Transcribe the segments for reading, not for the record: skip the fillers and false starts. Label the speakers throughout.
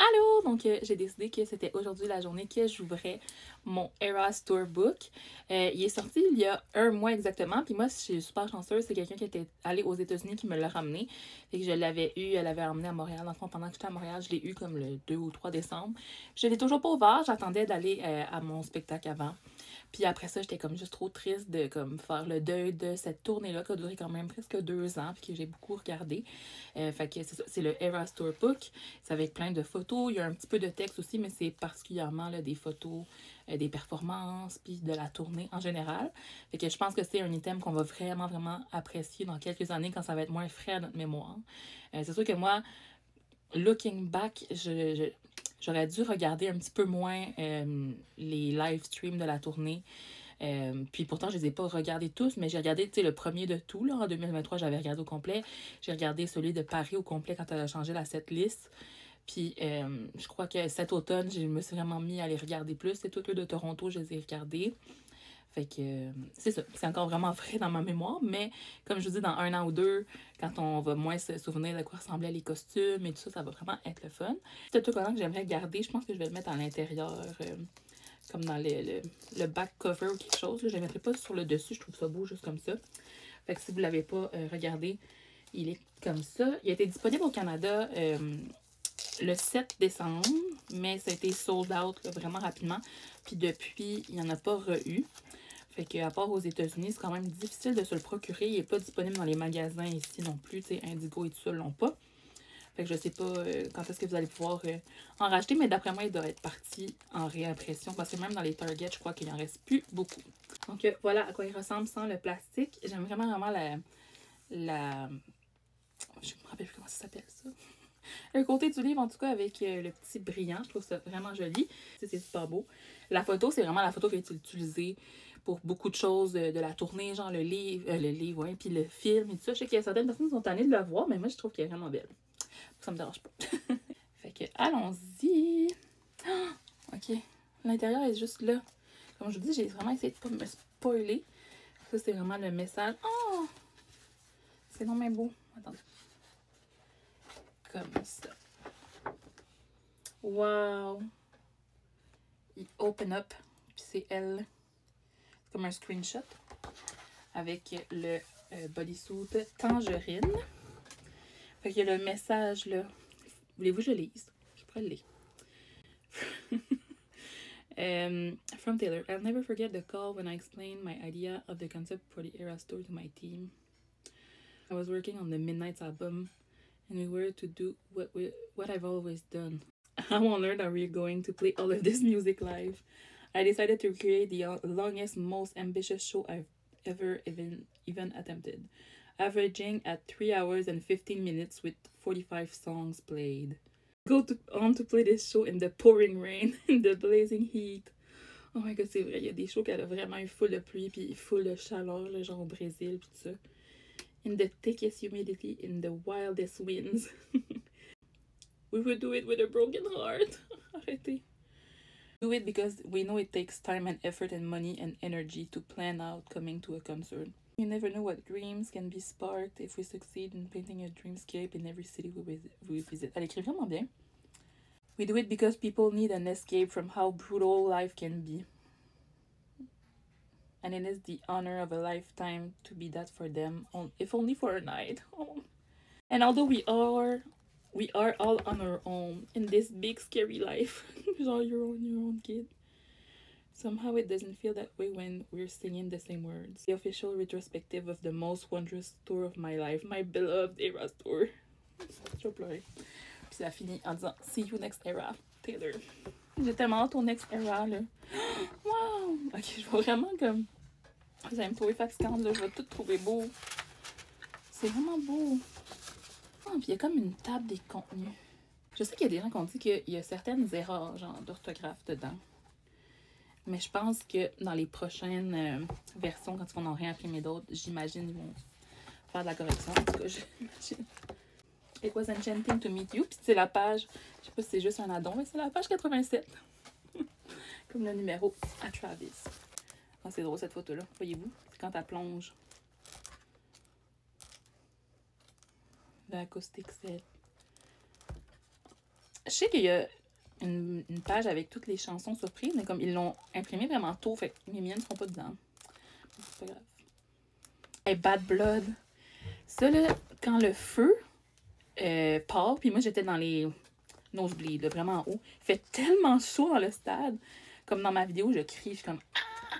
Speaker 1: Allô! Donc, j'ai décidé que c'était aujourd'hui la journée que j'ouvrais mon Eras Tour Book. Il est sorti il y a un mois exactement. Puis moi, je suis super chanceuse. C'est quelqu'un qui était allé aux États-Unis qui me l'a ramené. Et que je l'avais eu, elle l'avait ramené à Montréal. Dans le fond, pendant que j'étais à Montréal, je l'ai eu comme le 2 ou 3 décembre. Je l'ai toujours pas ouvert. J'attendais d'aller à mon spectacle avant. Puis après ça, j'étais comme juste trop triste de comme faire le deuil de cette tournée-là qui a duré quand même presque 2 ans puis que j'ai beaucoup regardé. Fait que c'est ça, c'est le Eras Tour Book. C'est avec plein de photos. Il y a un petit peu de texte aussi, mais c'est particulièrement là, des photos des performances puis de la tournée en général. Fait que je pense que c'est un item qu'on va vraiment, vraiment apprécier dans quelques années quand ça va être moins frais à notre mémoire. C'est sûr que moi, looking back, j'aurais dû regarder un petit peu moins les live streams de la tournée. Puis pourtant, je les ai pas regardés tous, mais j'ai regardé le premier de tout. Là, en 2023, j'avais regardé au complet. J'ai regardé celui de Paris au complet quand elle a changé la setlist. Puis je crois que cet automne, je me suis vraiment mis à les regarder plus. C'est tous ceux de Toronto, je les ai regardés. Fait que c'est ça. C'est encore vraiment frais dans ma mémoire, mais comme je vous dis, dans 1 an ou 2, quand on va moins se souvenir de quoi ressemblaient les costumes et tout ça, ça va vraiment être le fun. C'est un collant que j'aimerais garder. Je pense que je vais le mettre à l'intérieur, comme dans le back cover ou quelque chose. Là. Je ne le mettrai pas sur le dessus, je trouve ça beau juste comme ça. Fait que si vous ne l'avez pas regardé, il est comme ça. Il a été disponible au Canada le 7 décembre, mais ça a été sold out là, vraiment rapidement. Puis depuis, il n'y en a pas re-eu. Fait qu'à part aux États-Unis, c'est quand même difficile de se le procurer. Il n'est pas disponible dans les magasins ici non plus. Tu sais, Indigo et tout ça l'ont pas. Fait que je sais pas quand est-ce que vous allez pouvoir en racheter, mais d'après moi, il doit être parti en réimpression parce que même dans les Target, je crois qu'il en reste plus beaucoup. Donc voilà à quoi il ressemble sans le plastique. J'aime vraiment, vraiment la... Je me rappelle plus comment ça s'appelle ça. Le côté du livre, en tout cas, avec le petit brillant. Je trouve ça vraiment joli. C'est super beau. La photo, c'est vraiment la photo qui a été utilisée pour beaucoup de choses de la tournée, genre le livre, ouais, puis le film et tout ça. Je sais qu'il y a certaines personnes qui sont tannées de le voir, mais moi, je trouve qu'elle est vraiment belle. Ça me dérange pas. Fait que, allons-y. Oh, ok. L'intérieur est juste là. Comme je vous dis, j'ai vraiment essayé de pas me spoiler. Ça, c'est vraiment le message. Oh! C'est non mais beau. Attendez. Comme ça. Wow! Il open up, puis c'est elle. C'est comme un screenshot avec le bodysuit tangerine. Fait qu'il y a le message là. Voulez-vous que je lise? Je pourrais le lire. From Taylor, I'll never forget the call when I explained my idea of the concept for the Eras Tour to my team. I was working on the Midnights album, and we were to do what I've always done. How on earth are we going to play all of this music live? I decided to create the longest, most ambitious show I've ever even attempted, averaging at 3 hours and 15 minutes with 45 songs played. On to play this show in the pouring rain, in the blazing heat. Oh my god, c'est vrai, il y a des shows qu'elle a vraiment eu full de pluie puis full de chaleur, là, genre au Brésil puis tout ça. In the thickest humidity, in the wildest winds. We would do it with a broken heart. Arrêtez. Do it because we know it takes time and effort and money and energy to plan out coming to a concert. You never know what dreams can be sparked if we succeed in painting a dreamscape in every city we visit. Elle écrit vraiment bien. We do it because people need an escape from how brutal life can be. And it is the honor of a lifetime to be that for them, if only for a night. Oh. And although we are all on our own in this big scary life. Genre your own kid. Somehow it doesn't feel that way when we're singing the same words. The official retrospective of the most wondrous tour of my life, my beloved Eras Tour. Je vais pleurer. Puis ça finit en disant See you next era, Taylor. J'ai tellement hâte au next era là. Wow! Ok, je vais vraiment comme. Vous allez me trouver fatigante là, je vais tout trouver beau. C'est vraiment beau. Oh, puis il y a comme une table des contenus. Je sais qu'il y a des gens qui ont dit qu'il y a certaines erreurs genre d'orthographe dedans. Mais je pense que dans les prochaines versions, quand on aurait imprimé d'autres, j'imagine ils vont faire de la correction. En tout cas, j'imagine. It was enchanting to meet you. Puis c'est la page, je sais pas si c'est juste un addon, mais c'est la page 87. Comme le numéro à Travis. Oh, c'est drôle cette photo-là, voyez-vous? C'est quand elle plonge. Le acoustic set. Je sais qu'il y a une page avec toutes les chansons surprises, mais comme ils l'ont imprimé vraiment tôt, fait que mes miennes ne seront pas dedans. C'est pas grave. Hey, Bad Blood. Ça, là, quand le feu part, puis moi, j'étais dans les nosebleeds, vraiment en haut. Il fait tellement chaud dans le stade. Comme dans ma vidéo, je crie, je suis comme « Ah!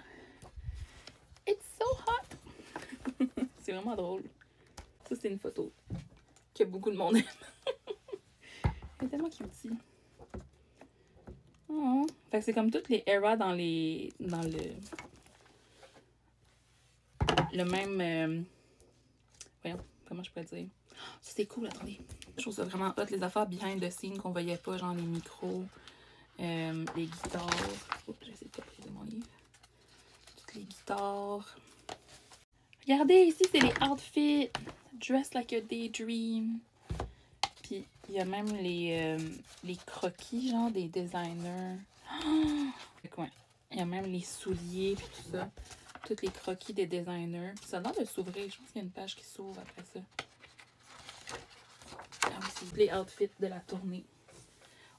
Speaker 1: It's so hot! » C'est vraiment drôle. Ça, c'est une photo que beaucoup de monde aime. Elle est tellement cutie. Oh. Fait que c'est comme toutes les eras dans le même... voyons, comment je pourrais dire? Ça, c'est cool, attendez. Je trouve ça vraiment hot, les affaires behind the scenes qu'on voyait pas, genre les micros, les guitares. Oups, j'essaie de pas briser mon livre. Toutes les guitares. Regardez, ici, c'est les outfits. Dress like a daydream. Puis, il y a même les croquis, genre, des designers. Oh! Il y a même les souliers, puis tout ça. Tous les croquis des designers. Ça a l'air de s'ouvrir. Je pense qu'il y a une page qui s'ouvre après ça. Ah oui, c'est les outfits de la tournée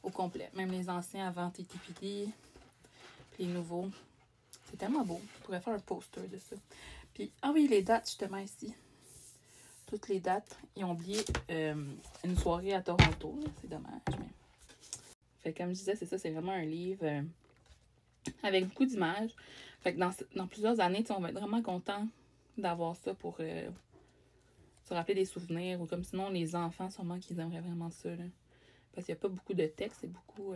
Speaker 1: au complet. Même les anciens avant TTPD. Puis les nouveaux. C'est tellement beau. Je pourrais faire un poster de ça. Puis, ah oui, les dates, justement, ici. Toutes les dates. Ils ont oublié une soirée à Toronto. C'est dommage, mais... Fait que comme je disais, c'est ça. C'est vraiment un livre avec beaucoup d'images. Fait que dans plusieurs années, on va être vraiment content d'avoir ça pour se rappeler des souvenirs. Ou comme sinon, les enfants, sûrement qu'ils aimeraient vraiment ça. Là. Parce qu'il n'y a pas beaucoup de texte. C'est beaucoup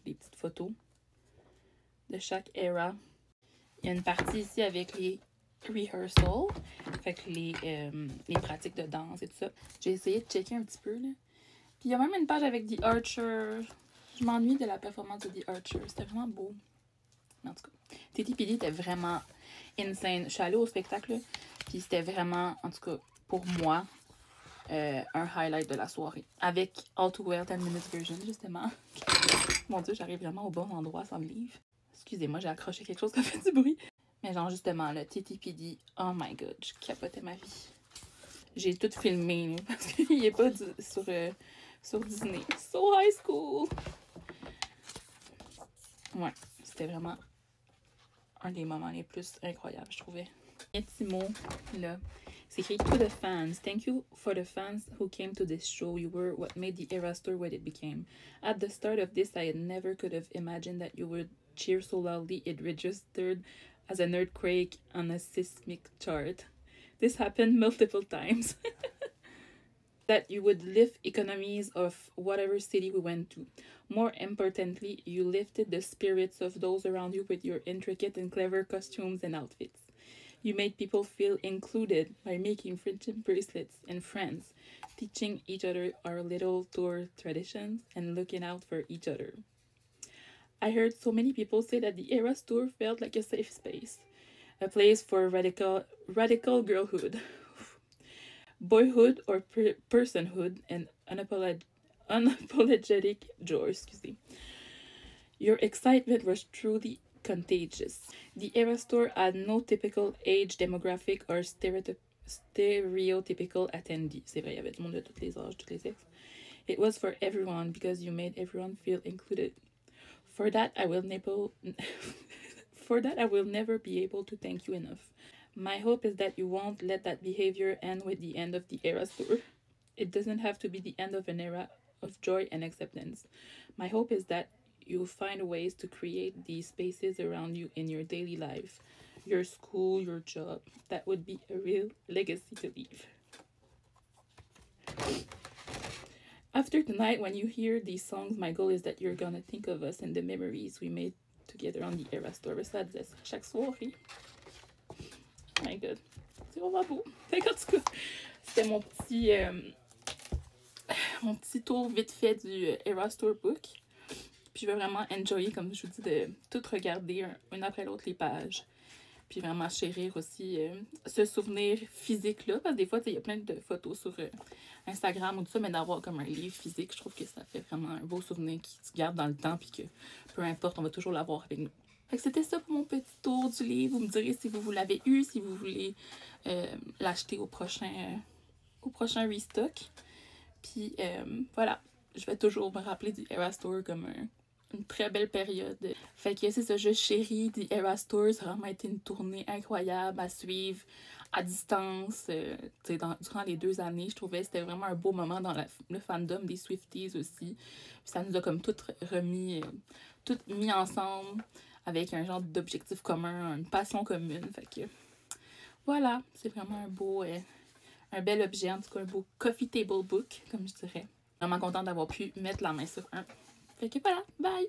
Speaker 1: des petites photos de chaque era. Il y a une partie ici avec les rehearsals, fait que les pratiques de danse et tout ça. J'ai essayé de checker un petit peu, là. Puis il y a même une page avec The Archer. Je m'ennuie de la performance de The Archer. C'était vraiment beau. En tout cas, TTPD était vraiment insane. Je suis allée au spectacle, là, puis c'était vraiment, en tout cas, pour moi, un highlight de la soirée. Avec All Too Well 10 Minutes Version, justement. Mon Dieu, j'arrive vraiment au bon endroit sans le livre. Excusez-moi, j'ai accroché quelque chose qui a fait du bruit. Mais genre, justement, le TTPD, oh my god, je capotais ma vie. J'ai tout filmé, là, parce qu'il n'est pas sur Disney. So high school! Ouais, c'était vraiment un des moments les plus incroyables, je trouvais. Un petit mot, là. C'est écrit to the fans. Thank you for the fans who came to this show. You were what made the Eras Tour what it became. At the start of this, I never could have imagined that you would cheer so loudly it registered as an earthquake on a seismic chart. This happened multiple times. That you would lift economies of whatever city we went to. More importantly, you lifted the spirits of those around you with your intricate and clever costumes and outfits. You made people feel included by making friendship bracelets and friends, teaching each other our little tour traditions, and looking out for each other. I heard so many people say that the Eras Tour felt like a safe space, a place for radical girlhood, boyhood or personhood, and unapologetic joy. Excuse me. Your excitement was truly contagious. The Eras Tour had no typical age demographic or stereotypical attendee. C'est vrai, il y avait du monde de tous les âges, tous les sexes. It was for everyone because you made everyone feel included. For that, I will never be able to thank you enough. My hope is that you won't let that behavior end with the end of the Eras Tour. It doesn't have to be the end of an era of joy and acceptance. My hope is that you'll find ways to create these spaces around you in your daily life, your school, your job. That would be a real legacy to leave. After tonight, when you hear these songs, my goal is that you're gonna think of us and the memories we made together on the Eras Tour. Ça disait ça chaque soirée. Oh my god. C'est vraiment beau. Fait qu'en tout cas, c'était mon petit tour vite fait du Eras Tour Book. Puis je vais vraiment enjoyer, comme je vous dis, de tout regarder une après l'autre les pages. Puis vraiment chérir aussi ce souvenir physique-là. Parce que des fois, il y a plein de photos sur Instagram ou tout ça, mais d'avoir comme un livre physique, je trouve que ça fait vraiment un beau souvenir qui se garde dans le temps. Puis que peu importe, on va toujours l'avoir avec nous. Fait que c'était ça pour mon petit tour du livre. Vous me direz si vous l'avez eu, si vous voulez l'acheter au prochain restock. Puis voilà, je vais toujours me rappeler du Eras Tour comme une très belle période. Fait que c'est ça, je chéris du Eras Tour. Ça a vraiment été une tournée incroyable à suivre à distance. Durant les 2 années, je trouvais que c'était vraiment un beau moment dans le fandom des Swifties aussi. Puis ça nous a comme tout remis, tout mis ensemble avec un genre d'objectif commun, une passion commune. Fait que voilà, c'est vraiment un bel objet, en tout cas un beau coffee table book, comme je dirais. Vraiment contente d'avoir pu mettre la main sur un. Fait que voilà, bye!